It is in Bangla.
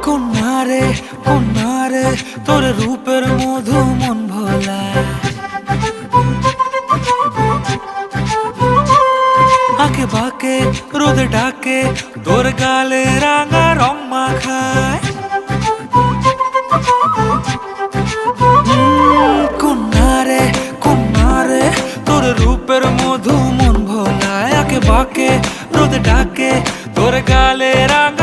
কন্যারে কন্যারে তোর রূপের মধু মন ভোলা, আঁকে বাঁকে রোদ ডাকে তোর গালে রাঙা রং মাখায়। কন্যারে কন্যারে তোর রূপের মধু মন ভোলায়, আঁকে বাঁকে রোদ ডাকে তোর গালে রাঙা